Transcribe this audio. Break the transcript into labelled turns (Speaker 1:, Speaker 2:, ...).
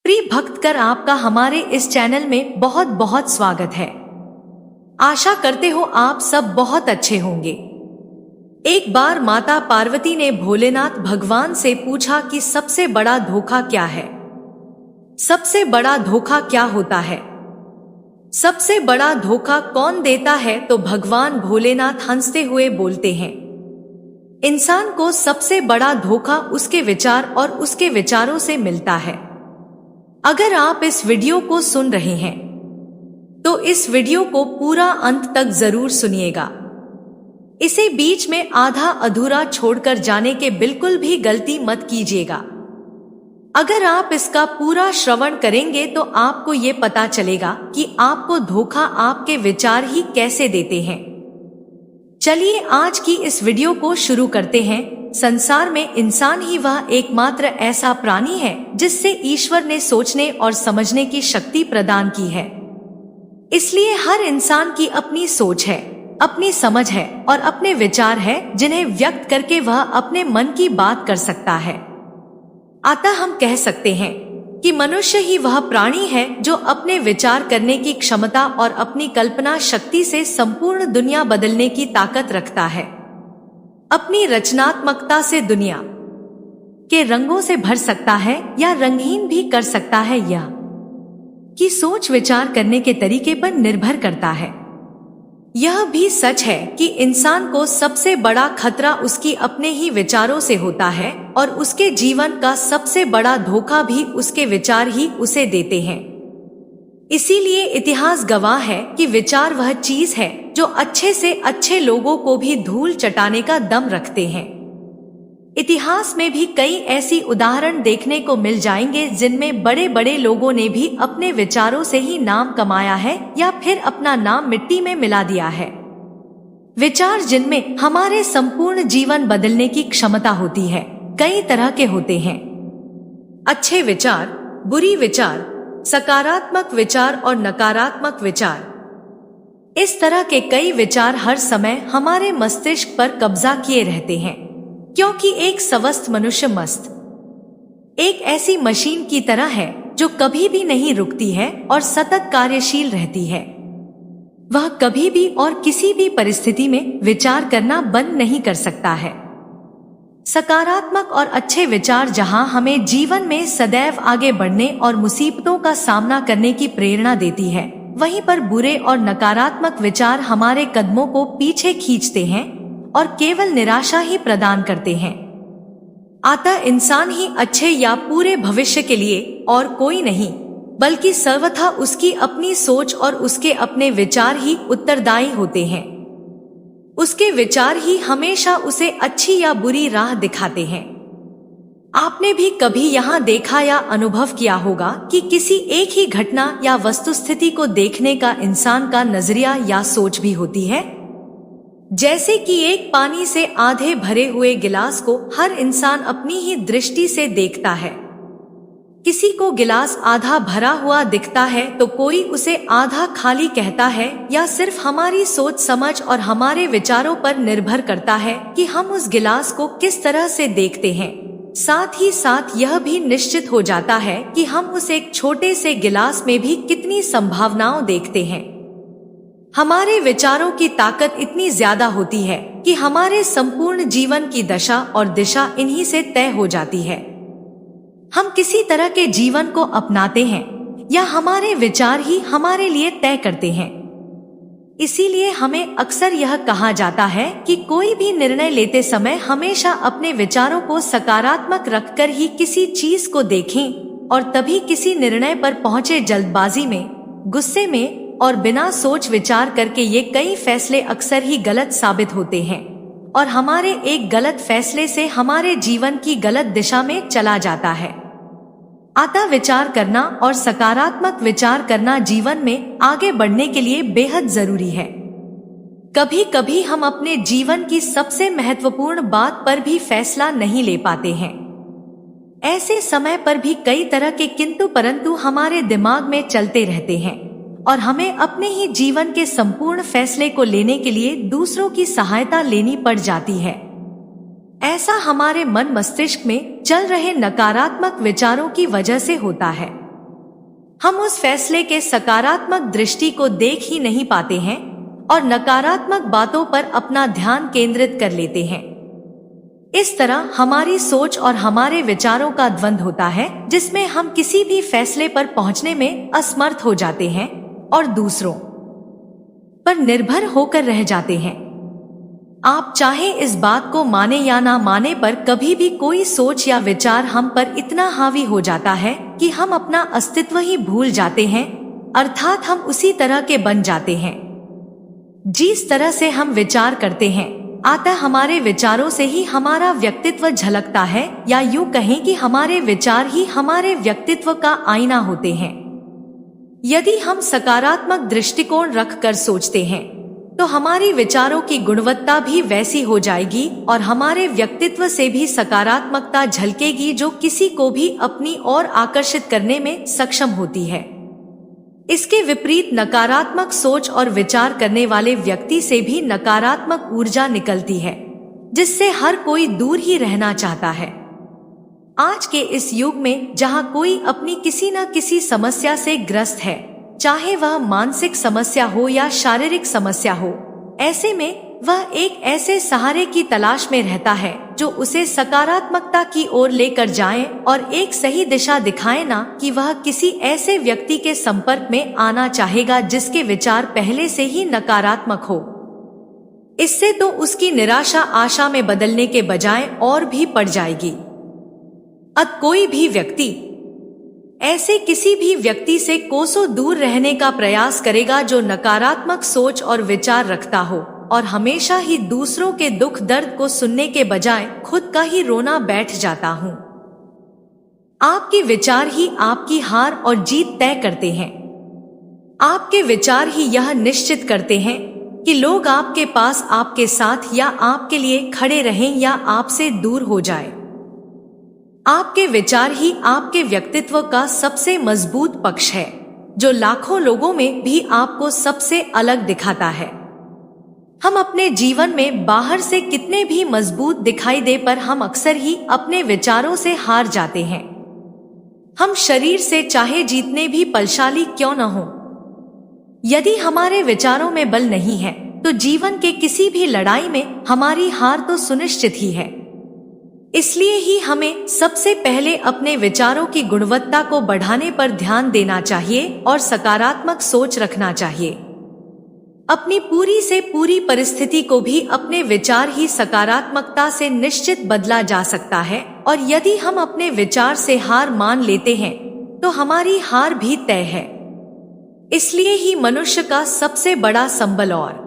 Speaker 1: प्रिय भक्त कर आपका हमारे इस चैनल में बहुत बहुत स्वागत है। आशा करते हो आप सब बहुत अच्छे होंगे। एक बार माता पार्वती ने भोलेनाथ भगवान से पूछा कि सबसे बड़ा धोखा क्या है। सबसे बड़ा धोखा क्या होता है? सबसे बड़ा धोखा कौन देता है? तो भगवान भोलेनाथ हंसते हुए बोलते हैं, इंसान को सबसे बड़ा धोखा उसके विचार और उसके विचारों से मिलता है। अगर आप इस वीडियो को सुन रहे हैं तो इस वीडियो को पूरा अंत तक जरूर सुनिएगा। इसे बीच में आधा अधूरा छोड़कर जाने के बिल्कुल भी गलती मत कीजिएगा। अगर आप इसका पूरा श्रवण करेंगे तो आपको ये पता चलेगा कि आपको धोखा आपके विचार ही कैसे देते हैं। चलिए आज की इस वीडियो को शुरू करते हैं। संसार में इंसान ही वह एकमात्र ऐसा प्राणी है जिससे ईश्वर ने सोचने और समझने की शक्ति प्रदान की है। इसलिए हर इंसान की अपनी सोच है, अपनी समझ है और अपने विचार है जिन्हें व्यक्त करके वह अपने मन की बात कर सकता है। अतः हम कह सकते हैं कि मनुष्य ही वह प्राणी है जो अपने विचार करने की क्षमता और अपनी कल्पना शक्ति से संपूर्ण दुनिया बदलने की ताकत रखता है। अपनी रचनात्मकता से दुनिया के रंगों से भर सकता है या रंगहीन भी कर सकता है। यह कि सोच विचार करने के तरीके पर निर्भर करता है। यह भी सच है कि इंसान को सबसे बड़ा खतरा उसकी अपने ही विचारों से होता है और उसके जीवन का सबसे बड़ा धोखा भी उसके विचार ही उसे देते हैं। इसीलिए इतिहास गवाह है कि विचार वह चीज है जो अच्छे से अच्छे लोगों को भी धूल चटाने का दम रखते हैं। इतिहास में भी कई ऐसी उदाहरण देखने को मिल जाएंगे जिनमें बड़े बड़े लोगों ने भी अपने विचारों से ही नाम कमाया है या फिर अपना नाम मिट्टी में मिला दिया है। विचार जिनमें हमारे संपूर्ण जीवन बदलने की क्षमता होती है कई तरह के होते हैं। अच्छे विचार, बुरी विचार, सकारात्मक विचार और नकारात्मक विचार। इस तरह के कई विचार हर समय हमारे मस्तिष्क पर कब्जा किए रहते हैं, क्योंकि एक स्वस्थ मनुष्य मस्त एक ऐसी मशीन की तरह है जो कभी भी नहीं रुकती है और सतत कार्यशील रहती है। वह कभी भी और किसी भी परिस्थिति में विचार करना बंद नहीं कर सकता है। सकारात्मक और अच्छे विचार जहां हमें जीवन में सदैव आगे बढ़ने और मुसीबतों का सामना करने की प्रेरणा देती है, वहीं पर बुरे और नकारात्मक विचार हमारे कदमों को पीछे खींचते हैं और केवल निराशा ही प्रदान करते हैं। अतः इंसान ही अच्छे या पूरे भविष्य के लिए और कोई नहीं, बल्कि सर्वथा उसकी अपनी सोच और उसके अपने विचार ही उत्तरदायी होते हैं। उसके विचार ही हमेशा उसे अच्छी या बुरी राह दिखाते हैं। आपने भी कभी यहाँ देखा या अनुभव किया होगा कि किसी एक ही घटना या वस्तुस्थिति को देखने का इंसान का नजरिया या सोच भी होती है। जैसे कि एक पानी से आधे भरे हुए गिलास को हर इंसान अपनी ही दृष्टि से देखता है। किसी को गिलास आधा भरा हुआ दिखता है तो कोई उसे आधा खाली कहता है। या सिर्फ हमारी सोच समझ और हमारे विचारों पर निर्भर करता है कि हम उस गिलास को किस तरह से देखते हैं। साथ ही साथ यह भी निश्चित हो जाता है कि हम उस एक छोटे से गिलास में भी कितनी संभावनाओं देखते हैं। हमारे विचारों की ताकत इतनी ज्यादा होती है कि हमारे संपूर्ण जीवन की दशा और दिशा इन्हीं से तय हो जाती है। हम किसी तरह के जीवन को अपनाते हैं या हमारे विचार ही हमारे लिए तय करते हैं। इसीलिए हमें अक्सर यह कहा जाता है कि कोई भी निर्णय लेते समय हमेशा अपने विचारों को सकारात्मक रखकर ही किसी चीज को देखें और तभी किसी निर्णय पर पहुंचे। जल्दबाजी में, गुस्से में और बिना सोच विचार करके ये कई फैसले अक्सर ही गलत साबित होते हैं और हमारे एक गलत फैसले से हमारे जीवन की गलत दिशा में चला जाता है। अतः विचार करना और सकारात्मक विचार करना जीवन में आगे बढ़ने के लिए बेहद जरूरी है। कभी कभी हम अपने जीवन की सबसे महत्वपूर्ण बात पर भी फैसला नहीं ले पाते हैं। ऐसे समय पर भी कई तरह के किंतु परंतु हमारे दिमाग में चलते रहते हैं और हमें अपने ही जीवन के संपूर्ण फैसले को लेने के लिए दूसरों की सहायता लेनी पड़ जाती है। ऐसा हमारे मन मस्तिष्क में चल रहे नकारात्मक विचारों की वजह से होता है। हम उस फैसले के सकारात्मक दृष्टि को देख ही नहीं पाते हैं और नकारात्मक बातों पर अपना ध्यान केंद्रित कर लेते हैं। इस तरह हमारी सोच और हमारे विचारों का द्वंद्व होता है, जिसमें हम किसी भी फैसले पर पहुंचने में असमर्थ हो जाते हैं और दूसरों पर निर्भर होकर रह जाते हैं। आप चाहे इस बात को माने या ना माने, पर कभी भी कोई सोच या विचार हम पर इतना हावी हो जाता है कि हम अपना अस्तित्व ही भूल जाते हैं, अर्थात हम उसी तरह के बन जाते हैं जिस तरह से हम विचार करते हैं। अतः हमारे विचारों से ही हमारा व्यक्तित्व झलकता है, या यूं कहें कि हमारे विचार ही हमारे व्यक्तित्व का आईना होते हैं। यदि हम सकारात्मक दृष्टिकोण रखकर सोचते हैं तो हमारी विचारों की गुणवत्ता भी वैसी हो जाएगी और हमारे व्यक्तित्व से भी सकारात्मकता झलकेगी, जो किसी को भी अपनी ओर आकर्षित करने में सक्षम होती है। इसके विपरीत नकारात्मक सोच और विचार करने वाले व्यक्ति से भी नकारात्मक ऊर्जा निकलती है, जिससे हर कोई दूर ही रहना चाहता है। आज के इस युग में जहां कोई अपनी किसी न किसी समस्या से ग्रस्त है, चाहे वह मानसिक समस्या हो या शारीरिक समस्या हो, ऐसे में वह एक ऐसे सहारे की तलाश में रहता है जो उसे सकारात्मकता की ओर लेकर जाए और एक सही दिशा दिखाए, ना कि वह किसी ऐसे व्यक्ति के संपर्क में आना चाहेगा जिसके विचार पहले से ही नकारात्मक हो। इससे तो उसकी निराशा आशा में बदलने के बजाय और भी बढ़ जाएगी। कोई भी व्यक्ति ऐसे किसी भी व्यक्ति से कोसों दूर रहने का प्रयास करेगा जो नकारात्मक सोच और विचार रखता हो और हमेशा ही दूसरों के दुख दर्द को सुनने के बजाय खुद का ही रोना बैठ जाता हूँ। आपके विचार ही आपकी हार और जीत तय करते हैं। आपके विचार ही यह निश्चित करते हैं कि लोग आपके पास, आपके साथ या आपके लिए खड़े रहें या आपसे दूर हो जाए। आपके विचार ही आपके व्यक्तित्व का सबसे मजबूत पक्ष है, जो लाखों लोगों में भी आपको सबसे अलग दिखाता है। हम अपने जीवन में बाहर से कितने भी मजबूत दिखाई दे, पर हम अक्सर ही अपने विचारों से हार जाते हैं। हम शरीर से चाहे जितने भी बलशाली क्यों न हो, यदि हमारे विचारों में बल नहीं है तो जीवन के किसी भी लड़ाई में हमारी हार तो सुनिश्चित ही है। इसलिए ही हमें सबसे पहले अपने विचारों की गुणवत्ता को बढ़ाने पर ध्यान देना चाहिए और सकारात्मक सोच रखना चाहिए। अपनी पूरी से पूरी परिस्थिति को भी अपने विचार ही सकारात्मकता से निश्चित बदला जा सकता है, और यदि हम अपने विचार से हार मान लेते हैं तो हमारी हार भी तय है। इसलिए ही मनुष्य का सबसे बड़ा संबल और